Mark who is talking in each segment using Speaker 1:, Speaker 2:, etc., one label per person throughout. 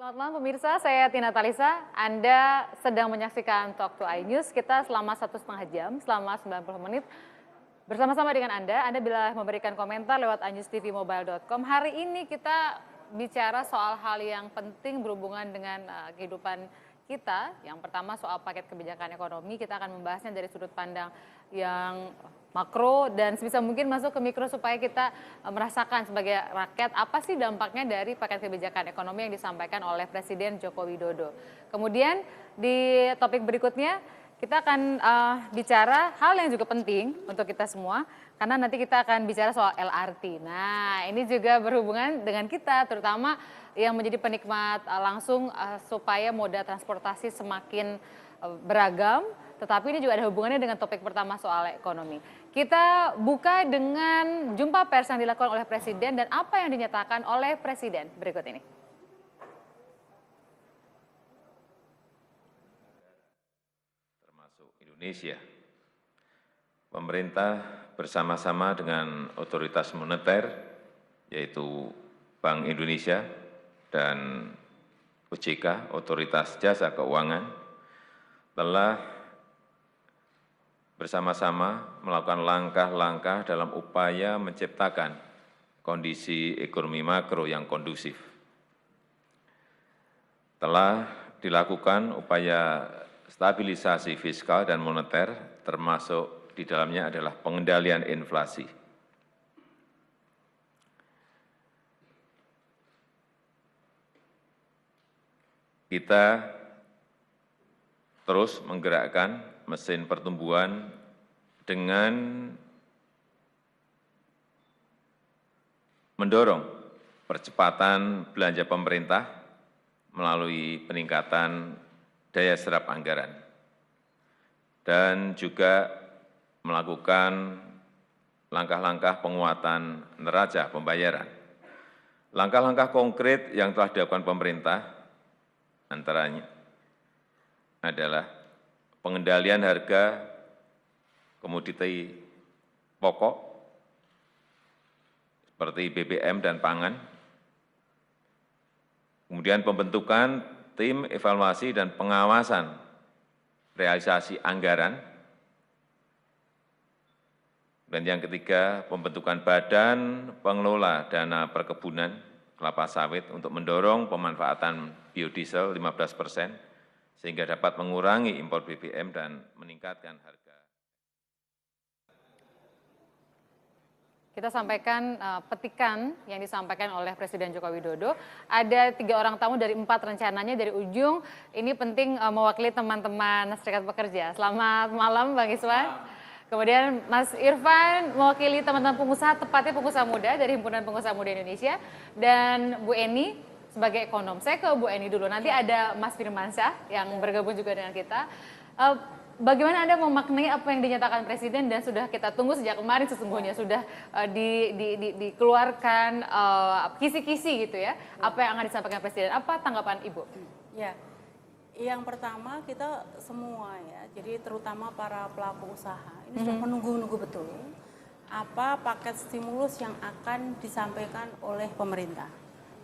Speaker 1: Selamat malam pemirsa, saya Tina Talisa. Anda sedang menyaksikan Talk to iNews. Kita selama 1,5 jam, selama 90 menit bersama-sama dengan Anda bila memberikan komentar lewat iNewsTVmobile.com. Hari ini kita bicara soal hal yang penting berhubungan dengan kehidupan kita. Yang pertama soal paket kebijakan ekonomi, kita akan membahasnya dari sudut pandang yang makro dan sebisa mungkin masuk ke mikro supaya kita merasakan sebagai rakyat apa sih dampaknya dari paket kebijakan ekonomi yang disampaikan oleh Presiden Joko Widodo. Kemudian di topik berikutnya kita akan bicara hal yang juga penting untuk kita semua karena nanti kita akan bicara soal LRT. Nah, ini juga berhubungan dengan kita terutama yang menjadi penikmat langsung supaya moda transportasi semakin beragam. Tetapi ini juga ada hubungannya dengan topik pertama soal ekonomi. Kita buka dengan jumpa pers yang dilakukan oleh Presiden dan apa yang dinyatakan oleh Presiden berikut ini.
Speaker 2: Termasuk Indonesia, pemerintah bersama-sama dengan otoritas moneter, yaitu Bank Indonesia dan OJK, Otoritas Jasa Keuangan, telah bersama-sama melakukan langkah-langkah dalam upaya menciptakan kondisi ekonomi makro yang kondusif. Telah dilakukan upaya stabilisasi fiskal dan moneter, termasuk di dalamnya adalah pengendalian inflasi. Kita terus menggerakkan mesin pertumbuhan dengan mendorong percepatan belanja pemerintah melalui peningkatan daya serap anggaran dan juga melakukan langkah-langkah penguatan neraca pembayaran. Langkah-langkah konkret yang telah dilakukan pemerintah antaranya adalah pengendalian harga komoditi pokok seperti BBM dan pangan, kemudian pembentukan tim evaluasi dan pengawasan realisasi anggaran, dan yang ketiga pembentukan badan pengelola dana perkebunan kelapa sawit untuk mendorong pemanfaatan biodiesel 15%, sehingga dapat mengurangi impor BBM dan meningkatkan harga.
Speaker 1: Kita sampaikan petikan yang disampaikan oleh Presiden Joko Widodo. Ada 3 orang tamu dari 4 rencananya dari ujung. Ini penting mewakili teman-teman Serikat Pekerja. Selamat malam Bang Iswan. Kemudian Mas Irfan mewakili teman-teman pengusaha, tepatnya pengusaha muda dari Himpunan Pengusaha Muda Indonesia. Dan Bu Eni sebagai ekonom. Saya ke Bu Eni dulu, nanti ada Mas Firmansyah yang bergabung juga dengan kita. Bagaimana Anda memaknai apa yang dinyatakan Presiden dan sudah kita tunggu sejak kemarin sesungguhnya sudah dikeluarkan kisi-kisi gitu ya, apa yang akan disampaikan Presiden, apa tanggapan Ibu?
Speaker 3: Ya, yang pertama kita semua ya, jadi terutama para pelaku usaha, ini sudah menunggu-nunggu betul apa paket stimulus yang akan disampaikan oleh pemerintah.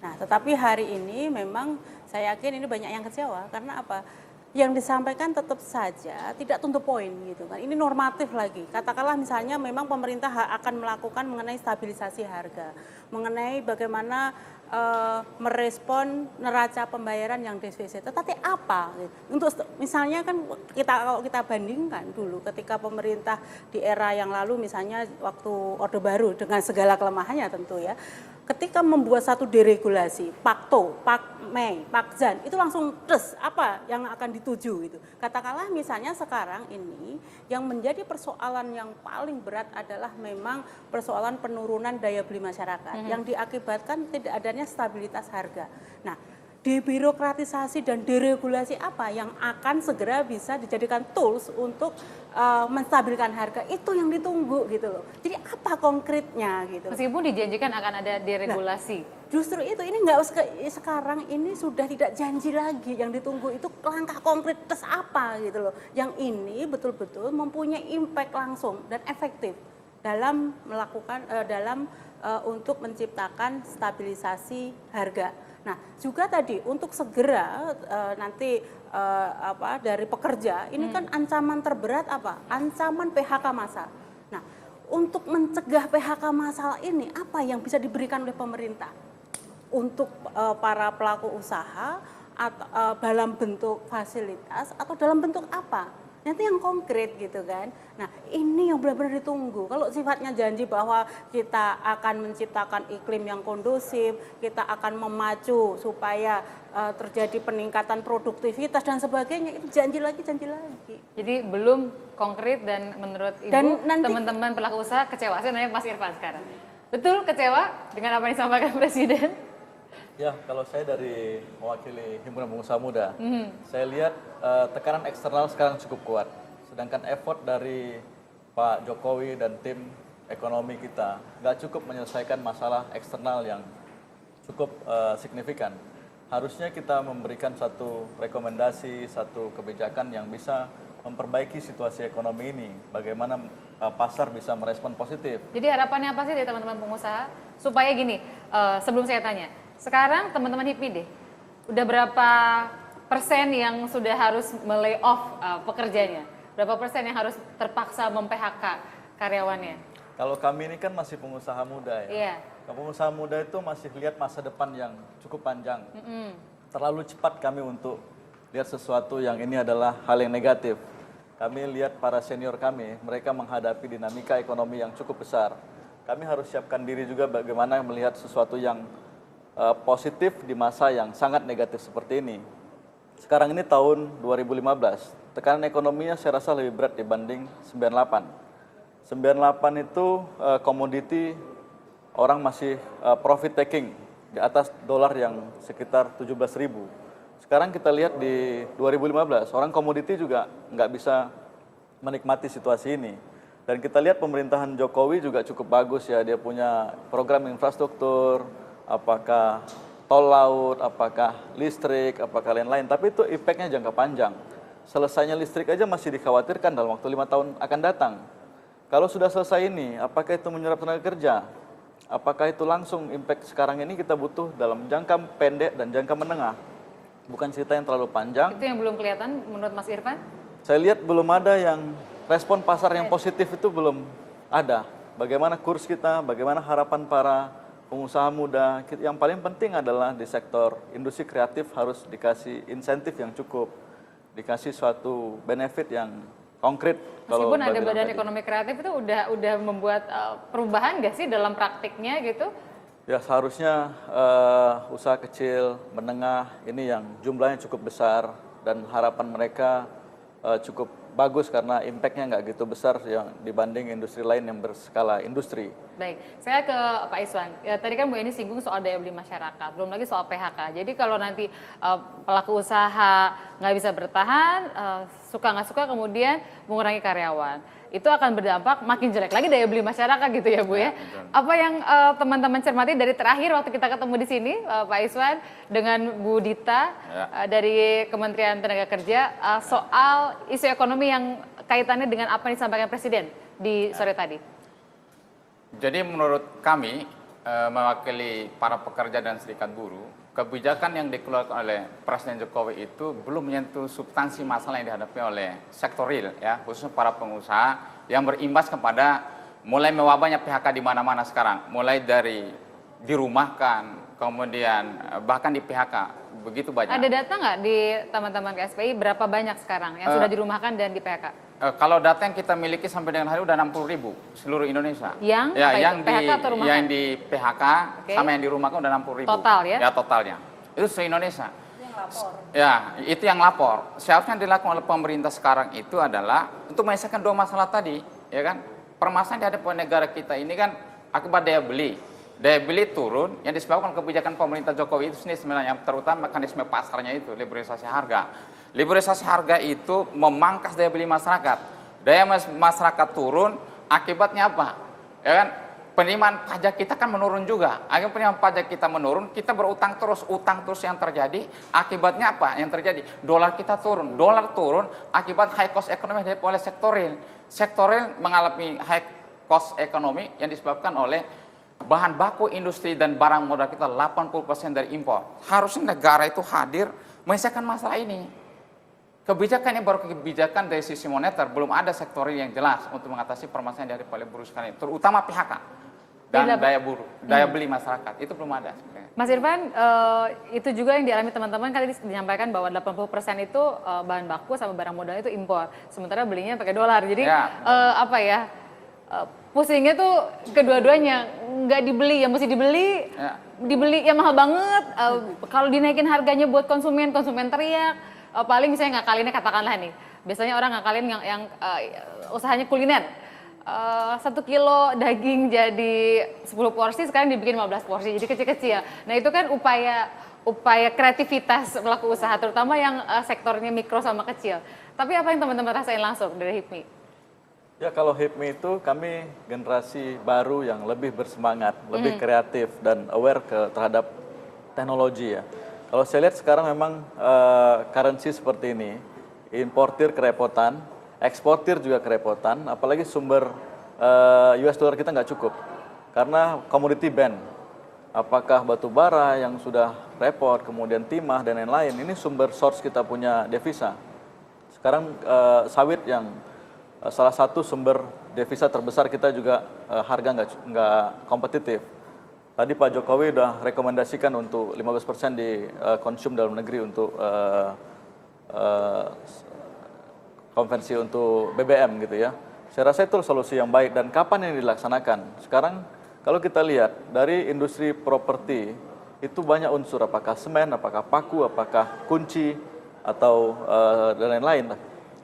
Speaker 3: Nah, tetapi hari ini memang saya yakin ini banyak yang kecewa karena apa? Yang disampaikan tetap saja tidak to the point gitu kan. Ini normatif lagi. Katakanlah misalnya memang pemerintah akan melakukan mengenai stabilisasi harga, mengenai bagaimana merespon neraca pembayaran yang defisit. Tetapi apa? Untuk misalnya kan kalau kita bandingkan dulu ketika pemerintah di era yang lalu misalnya waktu Orde Baru dengan segala kelemahannya tentu ya. Ketika membuat satu deregulasi, Pakto, Pakmei, Pakjan, itu langsung apa yang akan dituju gitu. Katakanlah misalnya sekarang ini yang menjadi persoalan yang paling berat adalah memang persoalan penurunan daya beli masyarakat yang diakibatkan tidak adanya stabilitas harga. Nah, debirokratisasi dan deregulasi apa yang akan segera bisa dijadikan tools untuk menstabilkan harga, itu yang ditunggu gitu loh. Jadi apa konkretnya gitu.
Speaker 1: Meskipun dijanjikan akan ada deregulasi.
Speaker 3: Nah, justru itu ini nggak sekarang ini sudah tidak janji lagi, yang ditunggu itu langkah konkret apa gitu loh. Yang ini betul-betul mempunyai impact langsung dan efektif dalam melakukan untuk menciptakan stabilisasi harga. Nah, juga tadi untuk segera nanti dari pekerja ini kan ancaman terberat apa? Ancaman PHK massal. Nah, untuk mencegah PHK massal ini apa yang bisa diberikan oleh pemerintah untuk para pelaku usaha atau dalam bentuk fasilitas atau dalam bentuk apa? Nanti yang konkret gitu kan. Nah, ini yang benar-benar ditunggu. Kalau sifatnya janji bahwa kita akan menciptakan iklim yang kondusif, kita akan memacu supaya terjadi peningkatan produktivitas dan sebagainya, itu janji lagi.
Speaker 1: Jadi belum konkret dan menurut Ibu teman-teman pelaku usaha kecewa. Saya nanya Mas Irfan sekarang. Betul kecewa dengan apa yang disampaikan Presiden?
Speaker 4: Ya, kalau saya dari mewakili Himpunan Pengusaha Muda, saya lihat tekanan eksternal sekarang cukup kuat. Sedangkan effort dari Pak Jokowi dan tim ekonomi kita nggak cukup menyelesaikan masalah eksternal yang cukup signifikan. Harusnya kita memberikan satu rekomendasi, satu kebijakan yang bisa memperbaiki situasi ekonomi ini. Bagaimana pasar bisa merespon positif.
Speaker 1: Jadi harapannya apa sih dari teman-teman pengusaha? Supaya gini, sebelum saya tanya, sekarang teman-teman HIPMI deh, udah berapa persen yang sudah harus melay off pekerjanya? Berapa persen yang harus terpaksa mem-PHK karyawannya?
Speaker 4: Kalau kami ini kan masih pengusaha muda ya.
Speaker 1: Iya.
Speaker 4: Pengusaha muda itu masih lihat masa depan yang cukup panjang. Terlalu cepat kami untuk lihat sesuatu yang ini adalah hal yang negatif. Kami lihat para senior kami, mereka menghadapi dinamika ekonomi yang cukup besar. Kami harus siapkan diri juga bagaimana melihat sesuatu yang positif di masa yang sangat negatif seperti ini. Sekarang ini tahun 2015, tekanan ekonominya saya rasa lebih berat dibanding 98. 98 itu komoditi orang masih profit taking di atas dolar yang sekitar 17.000. Sekarang kita lihat di 2015, orang komoditi juga nggak bisa menikmati situasi ini. Dan kita lihat pemerintahan Jokowi juga cukup bagus ya, dia punya program infrastruktur, apakah tol laut, apakah listrik, apakah lain-lain. Tapi itu impactnya jangka panjang. Selesainya listrik aja masih dikhawatirkan dalam waktu 5 tahun akan datang. Kalau sudah selesai ini, apakah itu menyerap tenaga kerja? Apakah itu langsung impact sekarang ini kita butuh dalam jangka pendek dan jangka menengah? Bukan cerita yang terlalu panjang.
Speaker 1: Itu yang belum kelihatan menurut Mas Irfan?
Speaker 4: Saya lihat belum ada yang respon pasar yang positif itu belum ada. Bagaimana kurs kita, bagaimana harapan para pengusaha muda. Yang paling penting adalah di sektor industri kreatif harus dikasih insentif yang cukup, dikasih suatu benefit yang konkret.
Speaker 1: Meskipun ada Badan Ekonomi Kreatif itu udah membuat perubahan nggak sih dalam praktiknya gitu?
Speaker 4: Ya seharusnya usaha kecil, menengah ini yang jumlahnya cukup besar dan harapan mereka cukup bagus karena impact-nya nggak gitu besar yang dibanding industri lain yang berskala industri.
Speaker 1: Baik, saya ke Pak Iswan. Ya, tadi kan Bu Eni singgung soal daya beli masyarakat, belum lagi soal PHK. Jadi kalau nanti pelaku usaha nggak bisa bertahan, suka nggak suka kemudian mengurangi karyawan, itu akan berdampak makin jelek lagi daya beli masyarakat gitu ya Bu ya. Apa yang teman-teman cermati dari terakhir waktu kita ketemu di sini, Pak Iswan dengan Bu Dita dari Kementerian Tenaga Kerja soal isu ekonomi yang kaitannya dengan apa yang disampaikan Presiden di sore tadi?
Speaker 5: Jadi menurut kami, mewakili para pekerja dan serikat buruh, kebijakan yang dikeluarkan oleh Presiden Jokowi itu belum menyentuh substansi masalah yang dihadapi oleh sektor real, ya, khususnya para pengusaha yang berimbas kepada mulai mewabahnya PHK di mana-mana sekarang, mulai dari dirumahkan, kemudian bahkan di PHK, begitu banyak.
Speaker 1: Ada data nggak di teman-teman KSPI berapa banyak sekarang yang sudah dirumahkan dan di PHK?
Speaker 5: Kalau data yang kita miliki sampai dengan hari ini udah 60.000 seluruh Indonesia.
Speaker 1: Yang
Speaker 5: ya,
Speaker 1: yang PHK atau rumahkan?
Speaker 5: Yang di PHK sama yang dirumahkan udah 60.000.
Speaker 1: Total ya?
Speaker 5: Ya totalnya. Itu se-Indonesia.
Speaker 3: Yang lapor.
Speaker 5: Ya, itu yang lapor. Seharusnya dilakukan oleh pemerintah sekarang itu adalah untuk menyelesaikan dua masalah tadi, ya kan? Permasalahan di hadapan negara kita ini kan akibat daya beli. Daya beli turun yang disebabkan kebijakan pemerintah Jokowi itu sendiri sebenarnya, terutama mekanisme pasarnya itu, liberalisasi harga. Liberalisasi harga itu memangkas daya beli masyarakat. Daya masyarakat turun, akibatnya apa? Ya kan? Penerimaan pajak kita kan menurun juga. Akibat penerimaan pajak kita menurun, kita berutang terus, utang terus yang terjadi. Akibatnya apa? Yang terjadi, dolar kita turun. Dolar turun akibat high cost ekonomi dihadapi oleh sektor real. Sektor real mengalami high cost ekonomi yang disebabkan oleh bahan baku industri dan barang modal kita 80% dari impor. Harusnya negara itu hadir menyelesaikan masalah ini. Kebijakannya baru kebijakan dari sisi moneter, belum ada sektor yang jelas untuk mengatasi permasalahan dari paling buruk sekali, terutama PHK dan daya beli masyarakat, itu belum ada.
Speaker 1: Mas Irfan, itu juga yang dialami teman-teman, kan tadi menyampaikan bahwa 80% itu bahan baku sama barang modal itu impor, sementara belinya pakai dolar, jadi pusingnya tuh kedua-duanya, nggak dibeli, yang mesti dibeli, dibeli yang mahal banget, kalau dinaikin harganya buat konsumen teriak, paling misalnya ngakalinnya katakanlah nih, biasanya orang ngakalin yang usahanya kuliner, 1 kilo daging jadi 10 porsi, sekarang dibikin 15 porsi, jadi kecil-kecil. Nah itu kan upaya kreativitas pelaku usaha, terutama yang sektornya mikro sama kecil. Tapi apa yang teman-teman rasain langsung dari HIPMI?
Speaker 4: Ya kalau HIPMI itu kami generasi baru yang lebih bersemangat, lebih kreatif dan aware terhadap teknologi ya. Kalau saya lihat sekarang memang currency seperti ini, importir kerepotan, eksportir juga kerepotan, apalagi sumber US dollar kita nggak cukup. Karena commodity ban, apakah batu bara yang sudah repot, kemudian timah dan lain-lain, ini sumber source kita punya devisa. Sekarang sawit yang salah satu sumber devisa terbesar kita juga harga nggak kompetitif. Tadi Pak Jokowi sudah rekomendasikan untuk 15% dikonsum dalam negeri untuk konvensi untuk BBM gitu ya. Saya rasa itu solusi yang baik dan kapan ini dilaksanakan? Sekarang kalau kita lihat dari industri properti itu banyak unsur, apakah semen, apakah paku, apakah kunci atau dan lain-lain.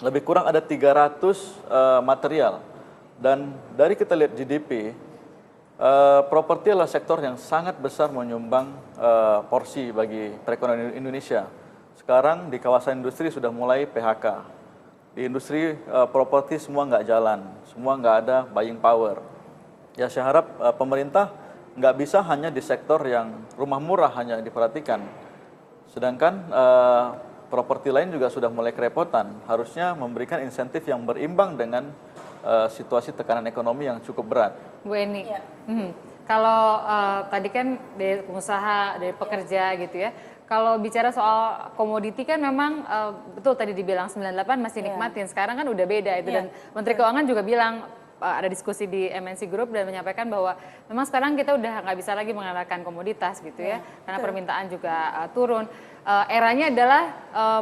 Speaker 4: Lebih kurang ada 300 material. Dan dari kita lihat GDP, properti adalah sektor yang sangat besar menyumbang porsi bagi perekonomian Indonesia. Sekarang di kawasan industri sudah mulai PHK. Di industri properti semua nggak jalan, semua nggak ada buying power. Ya saya harap pemerintah nggak bisa hanya di sektor yang rumah murah hanya diperhatikan. Sedangkan properti lain juga sudah mulai kerepotan. Harusnya memberikan insentif yang berimbang dengan situasi tekanan ekonomi yang cukup berat.
Speaker 1: Bu Eni, kalau tadi kan dari pengusaha, dari pekerja gitu ya, kalau bicara soal komoditi kan memang betul tadi dibilang 98 masih nikmatin, sekarang kan udah beda itu dan Menteri Keuangan juga bilang ada diskusi di MNC Group dan menyampaikan bahwa memang sekarang kita udah nggak bisa lagi mengandalkan komoditas gitu ya, karena permintaan juga turun. Eranya adalah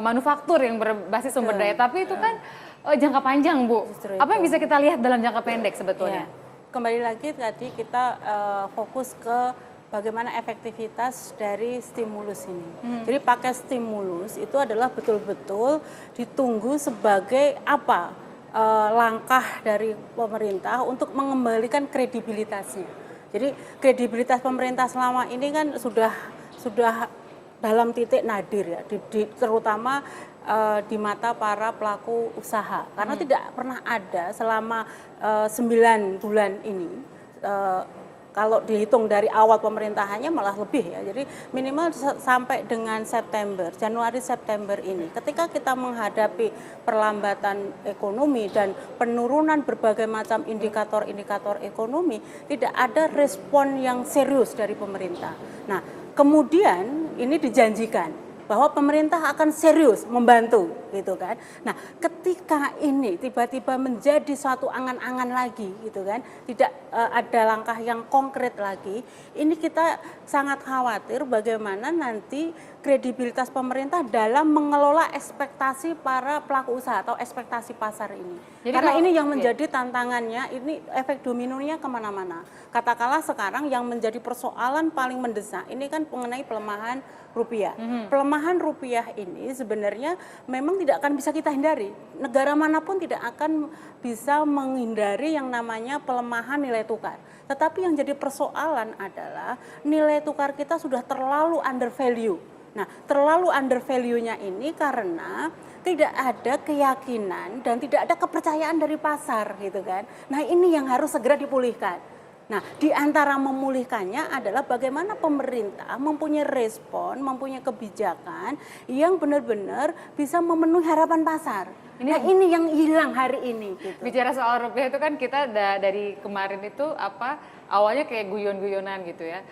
Speaker 1: manufaktur yang berbasis sumber daya, tapi itu kan jangka panjang Bu. Apa yang bisa kita lihat dalam jangka pendek sebetulnya?
Speaker 3: Kembali lagi tadi kita fokus ke bagaimana efektivitas dari stimulus ini. Jadi pakai stimulus itu adalah betul-betul ditunggu sebagai apa langkah dari pemerintah untuk mengembalikan kredibilitasnya. Jadi kredibilitas pemerintah selama ini kan sudah dalam titik nadir ya, terutama di mata para pelaku usaha. Karena tidak pernah ada selama 9 bulan ini, kalau dihitung dari awal pemerintahannya malah lebih ya. Jadi minimal sampai dengan Januari-September ini. Ketika kita menghadapi perlambatan ekonomi dan penurunan berbagai macam indikator-indikator ekonomi, tidak ada respon yang serius dari pemerintah. Nah, kemudian ini dijanjikan bahwa pemerintah akan serius membantu gitu kan. Nah, ketika ini tiba-tiba menjadi suatu angan-angan lagi gitu kan, tidak ada langkah yang konkret lagi, ini kita sangat khawatir bagaimana nanti kredibilitas pemerintah dalam mengelola ekspektasi para pelaku usaha atau ekspektasi pasar ini. Jadi karena ini yang menjadi tantangannya, ini efek dominonya kemana-mana. Katakanlah sekarang yang menjadi persoalan paling mendesak ini kan mengenai pelemahan rupiah. Pelemahan rupiah ini sebenarnya memang tidak akan bisa kita hindari. Negara manapun tidak akan bisa menghindari yang namanya pelemahan nilai tukar. Tetapi yang jadi persoalan adalah nilai tukar kita sudah terlalu under value. Nah, terlalu under value-nya ini karena tidak ada keyakinan dan tidak ada kepercayaan dari pasar gitu kan. Nah, ini yang harus segera dipulihkan. Nah, di antara memulihkannya adalah bagaimana pemerintah mempunyai respon, mempunyai kebijakan yang benar-benar bisa memenuhi harapan pasar. Ini yang hilang hari ini. Gitu.
Speaker 1: Bicara soal rupiah itu kan kita dari kemarin itu awalnya kayak guyon-guyonan gitu ya.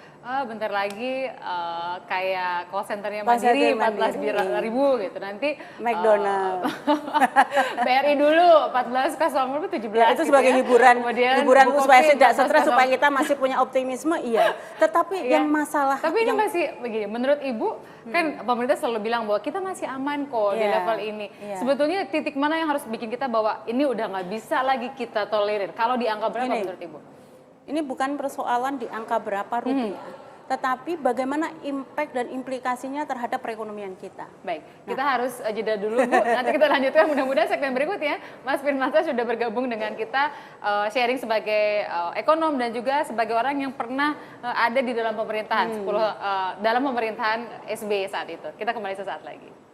Speaker 1: Bentar lagi kayak call centernya Mandiri 14.000 gitu. Nanti
Speaker 3: McDonald.
Speaker 1: BRI dulu 14.00 17.
Speaker 3: Ya, itu sebagai hiburan supaya tidak stres, supaya kita masih punya optimisme, iya. Tetapi yang masalah
Speaker 1: tapi ini masih begini, menurut Ibu kan pemerintah selalu bilang bahwa kita masih aman kok di level ini. Sebetulnya titik mana yang harus bikin kita bahwa ini udah nggak bisa lagi kita tolerir? Kalau di angka berapa menurut Ibu?
Speaker 3: Ini bukan persoalan di angka berapa rupiah, tetapi bagaimana impact dan implikasinya terhadap perekonomian kita.
Speaker 1: Baik, kita harus jeda dulu Bu, nanti kita lanjutkan mudah-mudahan segmen berikutnya. Mas Firmansyah sudah bergabung dengan kita sharing sebagai ekonom dan juga sebagai orang yang pernah ada di dalam pemerintahan, dalam pemerintahan SBY saat itu. Kita kembali sesaat lagi.